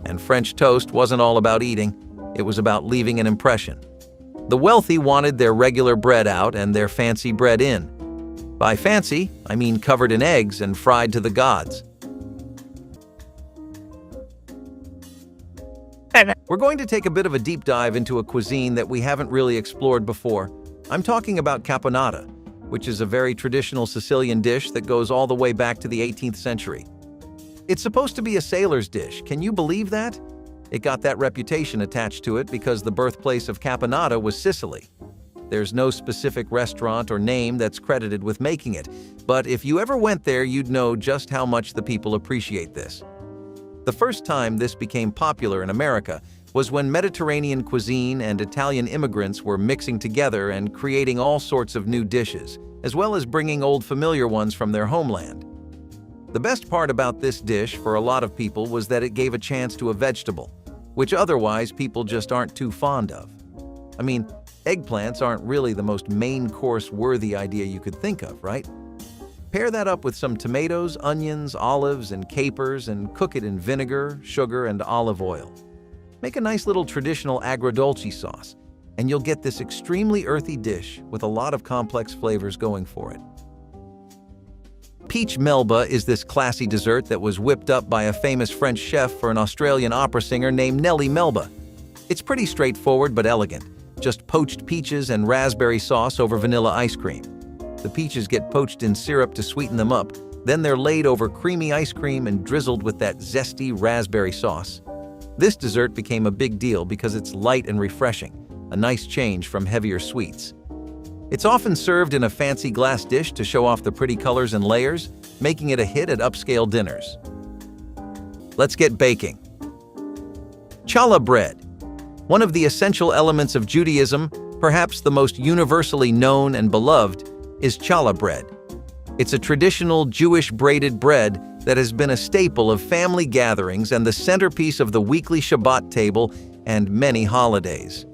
And French toast wasn't all about eating, it was about leaving an impression. The wealthy wanted their regular bread out and their fancy bread in. By fancy, I mean covered in eggs and fried to the gods. We're going to take a bit of a deep dive into a cuisine that we haven't really explored before. I'm talking about caponata, which is a very traditional Sicilian dish that goes all the way back to the 18th century. It's supposed to be a sailor's dish, can you believe that? It got that reputation attached to it because the birthplace of caponata was Sicily. There's no specific restaurant or name that's credited with making it, but if you ever went there, you'd know just how much the people appreciate this. The first time this became popular in America was when Mediterranean cuisine and Italian immigrants were mixing together and creating all sorts of new dishes, as well as bringing old familiar ones from their homeland. The best part about this dish for a lot of people was that it gave a chance to a vegetable, which otherwise people just aren't too fond of. I mean, eggplants aren't really the most main course worthy idea you could think of, right? Pair that up with some tomatoes, onions, olives, and capers and cook it in vinegar, sugar, and olive oil. Make a nice little traditional agrodolce sauce, and you'll get this extremely earthy dish with a lot of complex flavors going for it. Peach melba is this classy dessert that was whipped up by a famous French chef for an Australian opera singer named Nellie Melba. It's pretty straightforward but elegant, just poached peaches and raspberry sauce over vanilla ice cream. The peaches get poached in syrup to sweeten them up, then they're laid over creamy ice cream and drizzled with that zesty raspberry sauce. This dessert became a big deal because it's light and refreshing, a nice change from heavier sweets. It's often served in a fancy glass dish to show off the pretty colors and layers, making it a hit at upscale dinners. Let's get baking. Challah bread. One of the essential elements of Judaism, perhaps the most universally known and beloved, is challah bread. It's a traditional Jewish braided bread that has been a staple of family gatherings and the centerpiece of the weekly Shabbat table and many holidays.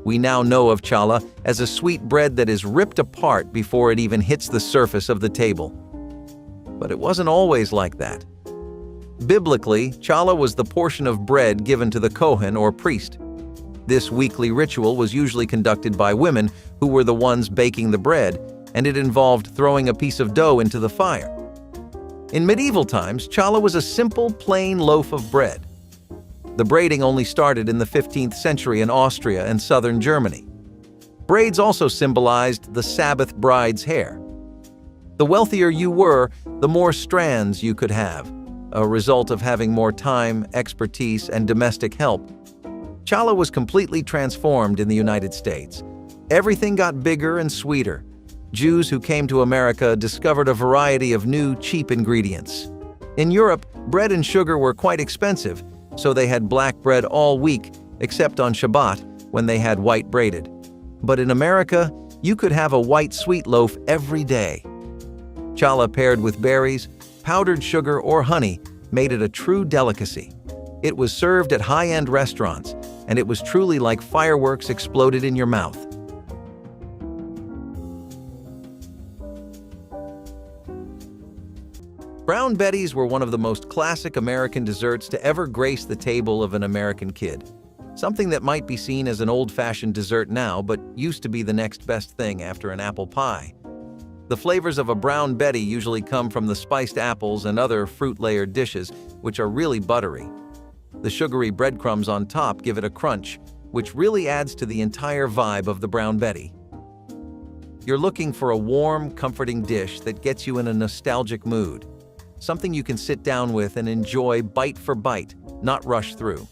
We now know of challah as a sweet bread that is ripped apart before it even hits the surface of the table. But it wasn't always like that. Biblically, challah was the portion of bread given to the Kohen or priest. This weekly ritual was usually conducted by women who were the ones baking the bread, and it involved throwing a piece of dough into the fire. In medieval times, challah was a simple, plain loaf of bread. The braiding only started in the 15th century in Austria and southern Germany. Braids also symbolized the Sabbath bride's hair. The wealthier you were, the more strands you could have, a result of having more time, expertise, and domestic help. Challah was completely transformed in the United States. Everything got bigger and sweeter. Jews who came to America discovered a variety of new, cheap ingredients. In Europe, bread and sugar were quite expensive, so they had black bread all week, except on Shabbat, when they had white braided. But in America, you could have a white sweet loaf every day. Challah paired with berries, powdered sugar, or honey made it a true delicacy. It was served at high-end restaurants, and it was truly like fireworks exploded in your mouth. Brown Betties were one of the most classic American desserts to ever grace the table of an American kid. Something that might be seen as an old-fashioned dessert now, but used to be the next best thing after an apple pie. The flavors of a Brown Betty usually come from the spiced apples and other fruit-layered dishes, which are really buttery. The sugary breadcrumbs on top give it a crunch, which really adds to the entire vibe of the Brown Betty. You're looking for a warm, comforting dish that gets you in a nostalgic mood. Something you can sit down with and enjoy bite for bite, not rush through.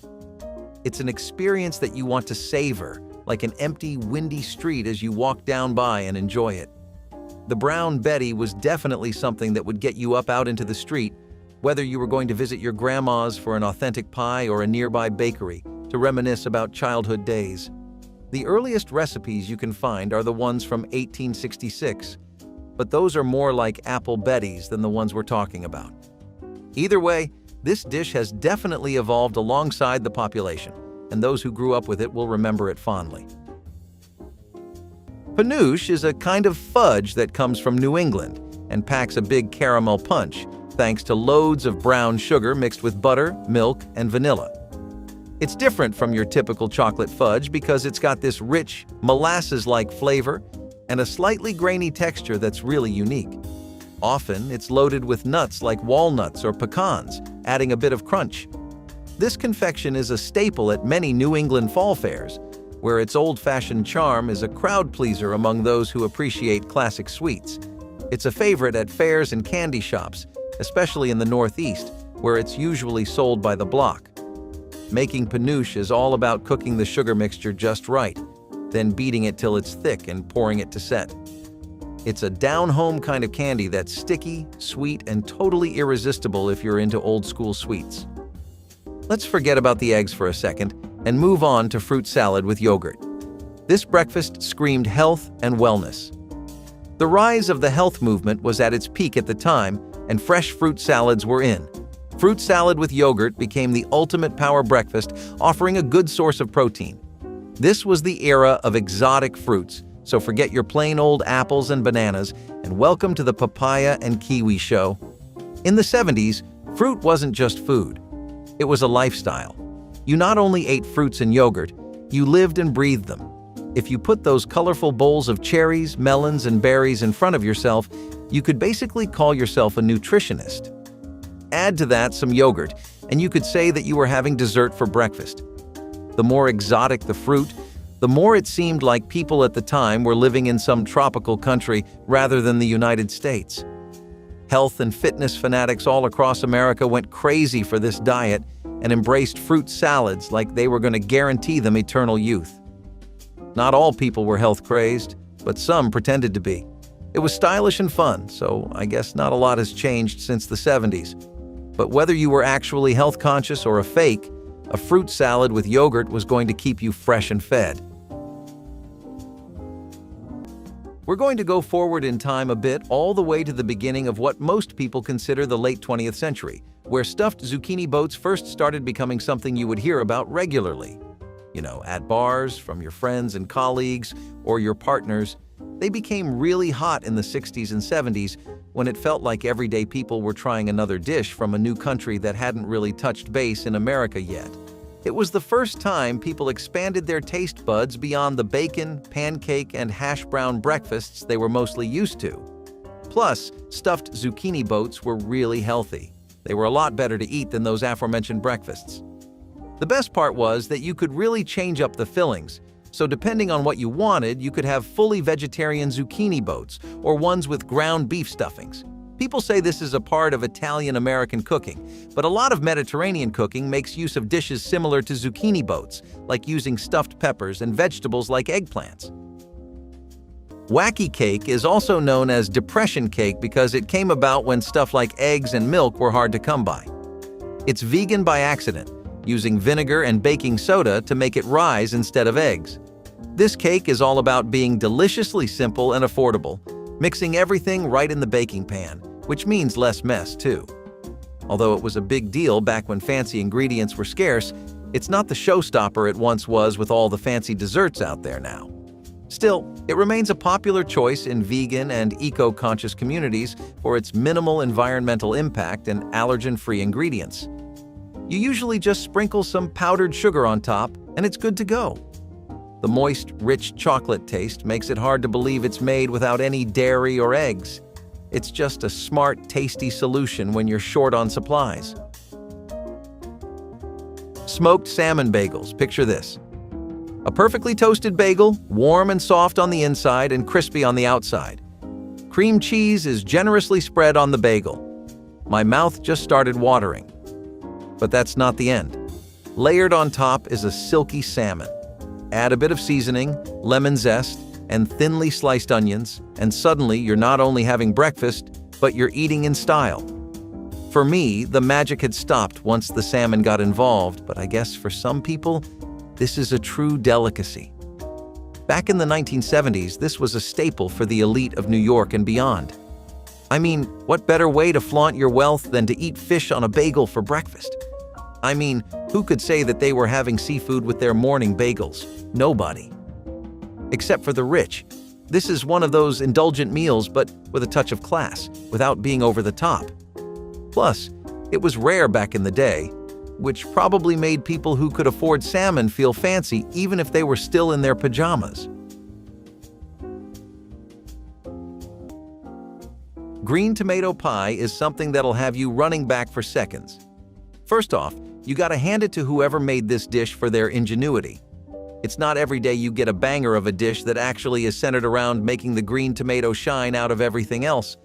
It's an experience that you want to savor, like an empty, windy street as you walk down by and enjoy it. The Brown Betty was definitely something that would get you up out into the street, whether you were going to visit your grandma's for an authentic pie or a nearby bakery to reminisce about childhood days. The earliest recipes you can find are the ones from 1866, but those are more like Apple Betties than the ones we're talking about. Either way, this dish has definitely evolved alongside the population, and those who grew up with it will remember it fondly. Panouche is a kind of fudge that comes from New England and packs a big caramel punch, thanks to loads of brown sugar mixed with butter, milk, and vanilla. It's different from your typical chocolate fudge because it's got this rich, molasses-like flavor and a slightly grainy texture that's really unique. Often, it's loaded with nuts like walnuts or pecans, adding a bit of crunch. This confection is a staple at many New England fall fairs, where its old-fashioned charm is a crowd pleaser among those who appreciate classic sweets. It's a favorite at fairs and candy shops, especially in the Northeast, where it's usually sold by the block. Making panouche is all about cooking the sugar mixture just right, then beating it till it's thick and pouring it to set. It's a down-home kind of candy that's sticky, sweet, and totally irresistible if you're into old-school sweets. Let's forget about the eggs for a second and move on to fruit salad with yogurt. This breakfast screamed health and wellness. The rise of the health movement was at its peak at the time, and fresh fruit salads were in. Fruit salad with yogurt became the ultimate power breakfast, offering a good source of protein. This was the era of exotic fruits, so forget your plain old apples and bananas, and welcome to the papaya and kiwi show. In the 70s, fruit wasn't just food. It was a lifestyle. You not only ate fruits and yogurt, you lived and breathed them. If you put those colorful bowls of cherries, melons, and berries in front of yourself, you could basically call yourself a nutritionist. Add to that some yogurt, and you could say that you were having dessert for breakfast. The more exotic the fruit, the more it seemed like people at the time were living in some tropical country rather than the United States. Health and fitness fanatics all across America went crazy for this diet and embraced fruit salads like they were going to guarantee them eternal youth. Not all people were health-crazed, but some pretended to be. It was stylish and fun, so I guess not a lot has changed since the 70s. But whether you were actually health-conscious or a fake, a fruit salad with yogurt was going to keep you fresh and fed. We're going to go forward in time a bit, all the way to the beginning of what most people consider the late 20th century, where stuffed zucchini boats first started becoming something you would hear about regularly. At bars, from your friends and colleagues, or your partners. They became really hot in the 60s and 70s when it felt like everyday people were trying another dish from a new country that hadn't really touched base in America yet. It was the first time people expanded their taste buds beyond the bacon, pancake, and hash brown breakfasts they were mostly used to. Plus, stuffed zucchini boats were really healthy. They were a lot better to eat than those aforementioned breakfasts. The best part was that you could really change up the fillings, so depending on what you wanted, you could have fully vegetarian zucchini boats or ones with ground beef stuffings. People say this is a part of Italian-American cooking, but a lot of Mediterranean cooking makes use of dishes similar to zucchini boats, like using stuffed peppers and vegetables like eggplants. Wacky cake is also known as depression cake because it came about when stuff like eggs and milk were hard to come by. It's vegan by accident, using vinegar and baking soda to make it rise instead of eggs. This cake is all about being deliciously simple and affordable, mixing everything right in the baking pan, which means less mess too. Although it was a big deal back when fancy ingredients were scarce, it's not the showstopper it once was with all the fancy desserts out there now. Still, it remains a popular choice in vegan and eco-conscious communities for its minimal environmental impact and allergen-free ingredients. You usually just sprinkle some powdered sugar on top, and it's good to go. The moist, rich chocolate taste makes it hard to believe it's made without any dairy or eggs. It's just a smart, tasty solution when you're short on supplies. Smoked salmon bagels, picture this. A perfectly toasted bagel, warm and soft on the inside and crispy on the outside. Cream cheese is generously spread on the bagel. My mouth just started watering. But that's not the end. Layered on top is a silky salmon. Add a bit of seasoning, lemon zest, and thinly sliced onions, and suddenly you're not only having breakfast, but you're eating in style. For me, the magic had stopped once the salmon got involved, but I guess for some people, this is a true delicacy. Back in the 1970s, this was a staple for the elite of New York and beyond. I mean, what better way to flaunt your wealth than to eat fish on a bagel for breakfast? I mean, who could say that they were having seafood with their morning bagels? Nobody. Except for the rich. This is one of those indulgent meals, but with a touch of class, without being over the top. Plus, it was rare back in the day, which probably made people who could afford salmon feel fancy even if they were still in their pajamas. Green tomato pie is something that'll have you running back for seconds. First off, you gotta hand it to whoever made this dish for their ingenuity. It's not every day you get a banger of a dish that actually is centered around making the green tomato shine out of everything else.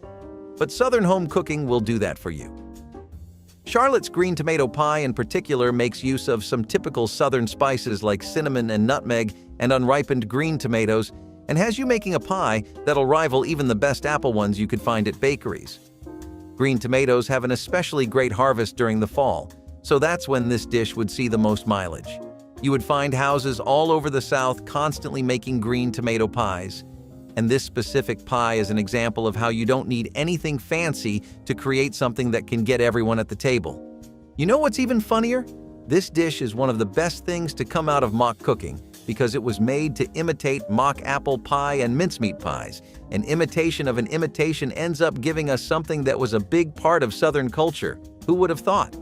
But Southern home cooking will do that for you. Charlotte's green tomato pie in particular makes use of some typical Southern spices like cinnamon and nutmeg and unripened green tomatoes, and has you making a pie that'll rival even the best apple ones you could find at bakeries. Green tomatoes have an especially great harvest during the fall, so that's when this dish would see the most mileage. You would find houses all over the South constantly making green tomato pies. And this specific pie is an example of how you don't need anything fancy to create something that can get everyone at the table. You know what's even funnier? This dish is one of the best things to come out of mock cooking because it was made to imitate mock apple pie and mincemeat pies. An imitation of an imitation ends up giving us something that was a big part of Southern culture. Who would have thought?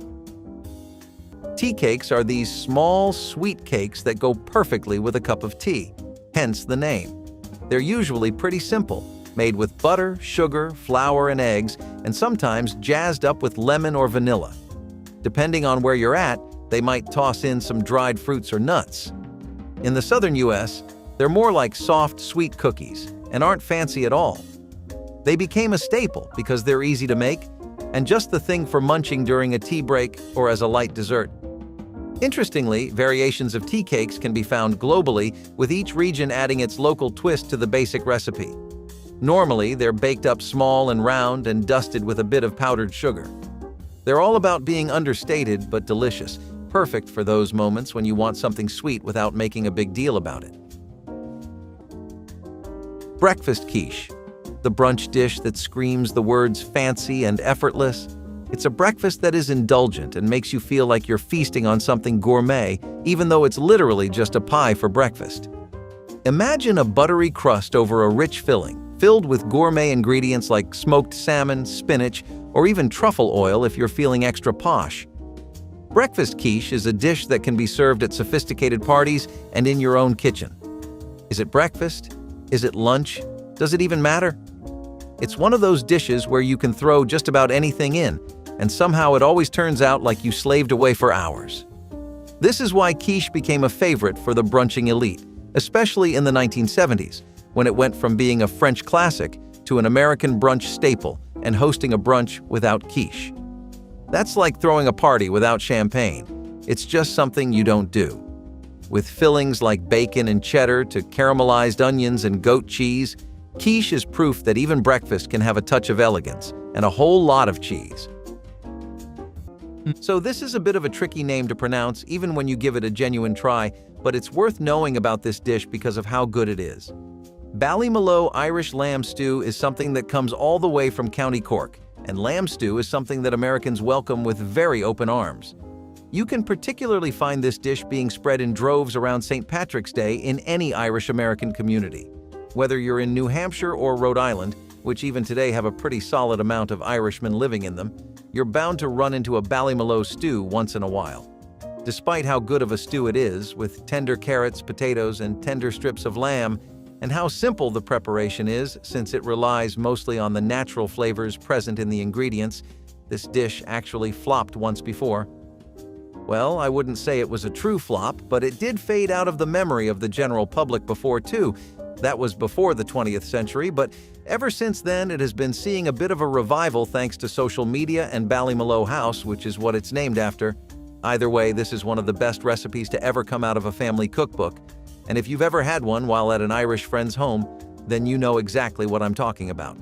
Tea cakes are these small, sweet cakes that go perfectly with a cup of tea, hence the name. They're usually pretty simple, made with butter, sugar, flour, and eggs, and sometimes jazzed up with lemon or vanilla. Depending on where you're at, they might toss in some dried fruits or nuts. In the southern US, they're more like soft, sweet cookies and aren't fancy at all. They became a staple because they're easy to make and just the thing for munching during a tea break or as a light dessert. Interestingly, variations of tea cakes can be found globally, with each region adding its local twist to the basic recipe. Normally, they're baked up small and round and dusted with a bit of powdered sugar. They're all about being understated but delicious, perfect for those moments when you want something sweet without making a big deal about it. Breakfast quiche, the brunch dish that screams the words fancy and effortless. It's a breakfast that is indulgent and makes you feel like you're feasting on something gourmet, even though it's literally just a pie for breakfast. Imagine a buttery crust over a rich filling, filled with gourmet ingredients like smoked salmon, spinach, or even truffle oil if you're feeling extra posh. Breakfast quiche is a dish that can be served at sophisticated parties and in your own kitchen. Is it breakfast? Is it lunch? Does it even matter? It's one of those dishes where you can throw just about anything in, and somehow it always turns out like you slaved away for hours. This is why quiche became a favorite for the brunching elite, especially in the 1970s, when it went from being a French classic to an American brunch staple and hosting a brunch without quiche. That's like throwing a party without champagne. It's just something you don't do. With fillings like bacon and cheddar to caramelized onions and goat cheese, quiche is proof that even breakfast can have a touch of elegance and a whole lot of cheese. So this is a bit of a tricky name to pronounce even when you give it a genuine try, but it's worth knowing about this dish because of how good it is. Ballymaloe Irish lamb stew is something that comes all the way from County Cork, and lamb stew is something that Americans welcome with very open arms. You can particularly find this dish being spread in droves around St. Patrick's Day in any Irish-American community. Whether you're in New Hampshire or Rhode Island, which even today have a pretty solid amount of Irishmen living in them, you're bound to run into a Ballymaloe stew once in a while. Despite how good of a stew it is, with tender carrots, potatoes, and tender strips of lamb, and how simple the preparation is since it relies mostly on the natural flavors present in the ingredients, this dish actually flopped once before. Well, I wouldn't say it was a true flop, but it did fade out of the memory of the general public before too. That was before the 20th century, but ever since then it has been seeing a bit of a revival thanks to social media and Ballymaloe House, which is what it's named after. Either way, this is one of the best recipes to ever come out of a family cookbook. And if you've ever had one while at an Irish friend's home, then you know exactly what I'm talking about.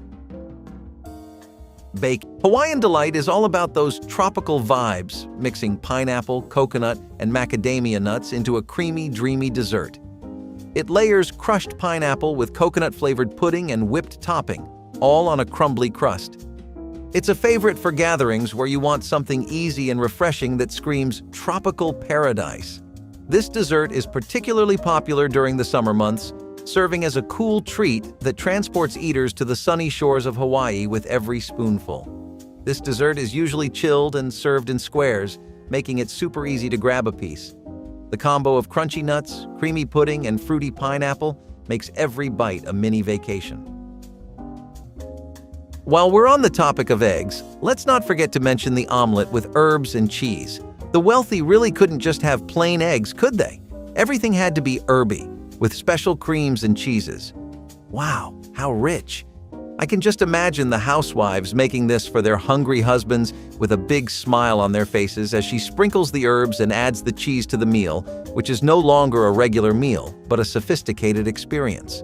bake. Hawaiian Delight is all about those tropical vibes, mixing pineapple, coconut, and macadamia nuts into a creamy, dreamy dessert. It layers crushed pineapple with coconut-flavored pudding and whipped topping, all on a crumbly crust. It's a favorite for gatherings where you want something easy and refreshing that screams tropical paradise. This dessert is particularly popular during the summer months, serving as a cool treat that transports eaters to the sunny shores of Hawaii with every spoonful. This dessert is usually chilled and served in squares, making it super easy to grab a piece. The combo of crunchy nuts, creamy pudding, and fruity pineapple makes every bite a mini vacation. While we're on the topic of eggs, let's not forget to mention the omelet with herbs and cheese. The wealthy really couldn't just have plain eggs, could they? Everything had to be herby, with special creams and cheeses. Wow, how rich! I can just imagine the housewives making this for their hungry husbands with a big smile on their faces as she sprinkles the herbs and adds the cheese to the meal, which is no longer a regular meal, but a sophisticated experience.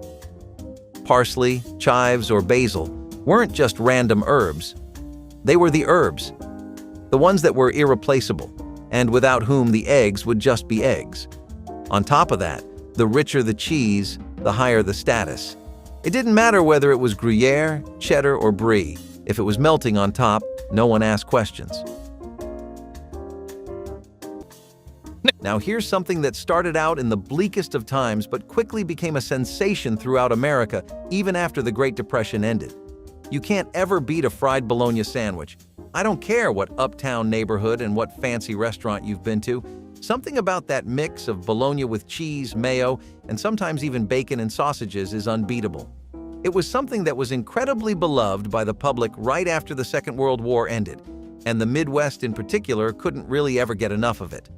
Parsley, chives, or basil weren't just random herbs. They were the herbs, the ones that were irreplaceable, and without whom the eggs would just be eggs. On top of that, the richer the cheese, the higher the status. It didn't matter whether it was Gruyere, cheddar, or brie. If it was melting on top, no one asked questions. Now here's something that started out in the bleakest of times but quickly became a sensation throughout America even after the Great Depression ended. You can't ever beat a fried bologna sandwich. I don't care what uptown neighborhood and what fancy restaurant you've been to. Something about that mix of bologna with cheese, mayo, and sometimes even bacon and sausages is unbeatable. It was something that was incredibly beloved by the public right after the Second World War ended, and the Midwest in particular couldn't really ever get enough of it.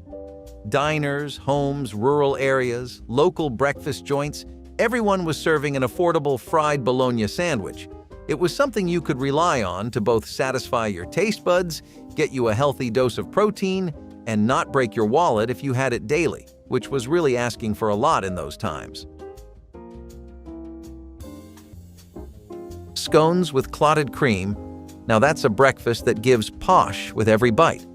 Diners, homes, rural areas, local breakfast joints, everyone was serving an affordable fried bologna sandwich. It was something you could rely on to both satisfy your taste buds, get you a healthy dose of protein, and not break your wallet if you had it daily, which was really asking for a lot in those times. Scones with clotted cream. Now that's a breakfast that gives posh with every bite.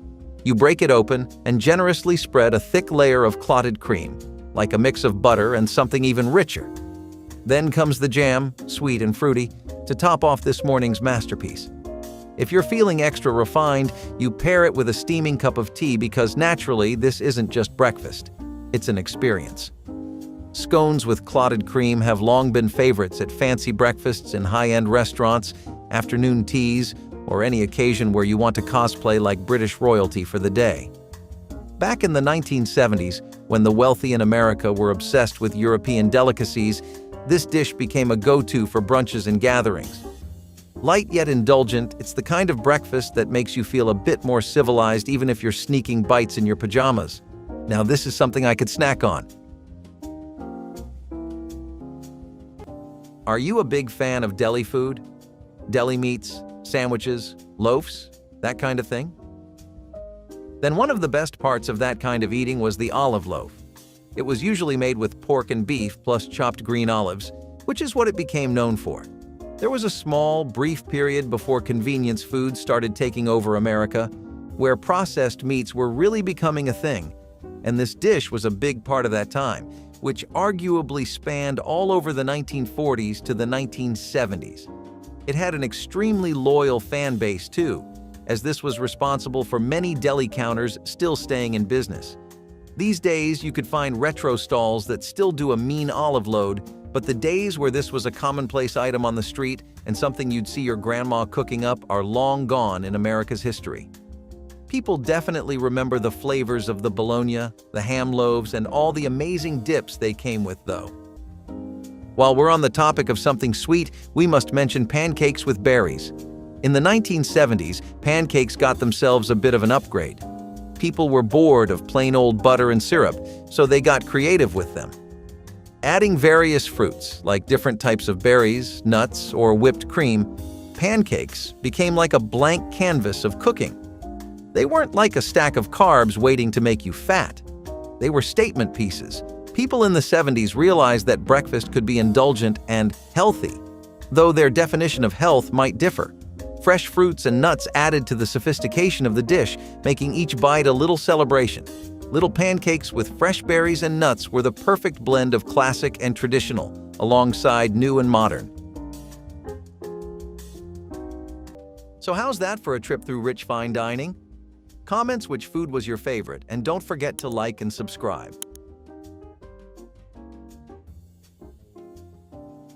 You break it open and generously spread a thick layer of clotted cream, like a mix of butter and something even richer. Then comes the jam, sweet and fruity, to top off this morning's masterpiece. If you're feeling extra refined, you pair it with a steaming cup of tea because naturally this isn't just breakfast, it's an experience. Scones with clotted cream have long been favorites at fancy breakfasts in high-end restaurants, afternoon teas, or any occasion where you want to cosplay like British royalty for the day. Back in the 1970s, when the wealthy in America were obsessed with European delicacies, this dish became a go-to for brunches and gatherings. Light yet indulgent, it's the kind of breakfast that makes you feel a bit more civilized even if you're sneaking bites in your pajamas. Now this is something I could snack on. Are you a big fan of deli food? Deli meats, sandwiches, loaves, that kind of thing? Then one of the best parts of that kind of eating was the olive loaf. It was usually made with pork and beef plus chopped green olives, which is what it became known for. There was a small, brief period before convenience foods started taking over America, where processed meats were really becoming a thing, and this dish was a big part of that time, which arguably spanned all over the 1940s to the 1970s. It had an extremely loyal fan base too, as this was responsible for many deli counters still staying in business. These days, you could find retro stalls that still do a mean olive load, but the days where this was a commonplace item on the street and something you'd see your grandma cooking up are long gone in America's history. People definitely remember the flavors of the bologna, the ham loaves, and all the amazing dips they came with, though. While we're on the topic of something sweet, we must mention pancakes with berries. In the 1970s, pancakes got themselves a bit of an upgrade. People were bored of plain old butter and syrup, so they got creative with them. Adding various fruits, like different types of berries, nuts, or whipped cream, pancakes became like a blank canvas of cooking. They weren't like a stack of carbs waiting to make you fat. They were statement pieces. People in the 70s realized that breakfast could be indulgent and healthy, though their definition of health might differ. Fresh fruits and nuts added to the sophistication of the dish, making each bite a little celebration. Little pancakes with fresh berries and nuts were the perfect blend of classic and traditional, alongside new and modern. So how's that for a trip through rich fine dining? Comments which food was your favorite, and don't forget to like and subscribe.